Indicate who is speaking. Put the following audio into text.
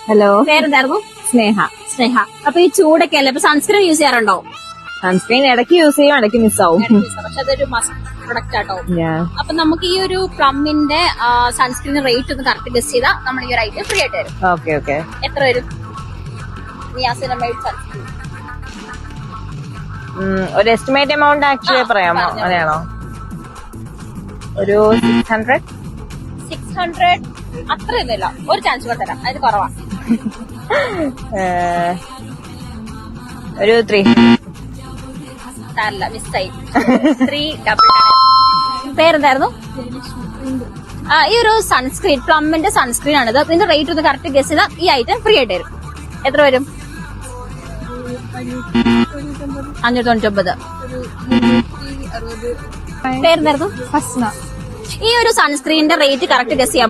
Speaker 1: Hello,
Speaker 2: പേരെന്തായിരുന്നു?
Speaker 1: സ്നേഹ.
Speaker 2: സ്നേഹ. അപ്പൊ ഈ ചൂടൊക്കെ അല്ലേ, അപ്പൊ സൺസ്ക്രീൻ യൂസ് ചെയ്യാറുണ്ടോ?
Speaker 1: സൺസ്ക്രീൻ ഇടയ്ക്ക് യൂസ് ചെയ്യും, ഇടയ്ക്ക് മിസ്സാവും.
Speaker 2: പക്ഷെ അതൊരു മസ്റ്റ് പ്രൊഡക്റ്റ് ആട്ടോ. അപ്പൊ നമുക്ക് ഈ ഒരു പ്ലമ്മിന്റെ സൺസ്ക്രീൻ റേറ്റ് ഒന്ന് കറക്റ്റ് ഗസ് ചെയ്താൽ നമ്മൾ ഈ ഒരു ഐറ്റം ഫ്രീ ആയിട്ട് തരും.
Speaker 1: Okay okay.
Speaker 2: എത്ര വരും? നിയാസിനമൈഡ് സൺസ്ക്രീൻ
Speaker 1: ഒരു എസ്റ്റിമേറ്റ് എമൗണ്ട് ആക്ച്വലി പറയാമോ? അങ്ങനെയാണോ? ഒരു 600.
Speaker 2: 600 അത്രയൊന്നുമില്ല, ഒരു ചാൻസ് കൂടെ തരാം, അത് കുറവാ.
Speaker 1: ഒരു 300.
Speaker 2: തരില്ല, മിസ്സായി. 3 പേരെന്തായിരുന്നു? ഈ ഒരു സൺസ്ക്രീൻ, പ്ലമ്മിന്റെ സൺസ്ക്രീൻ ആണിത്. ഇതിന്റെ റേറ്റ് ഒന്ന് കറക്റ്റ് ഗസ് ചെയ്താൽ ഈ ഐറ്റം ഫ്രീ ആയിട്ട് വരും. എത്ര വരും? 599. പേരെന്തായിരുന്നു?
Speaker 3: ഫസ്ന.
Speaker 2: ഈ ഒരു സൺസ്ക്രീനിന്റെ റേറ്റ് കറക്റ്റ് ഗസ് ചെയ്യാം.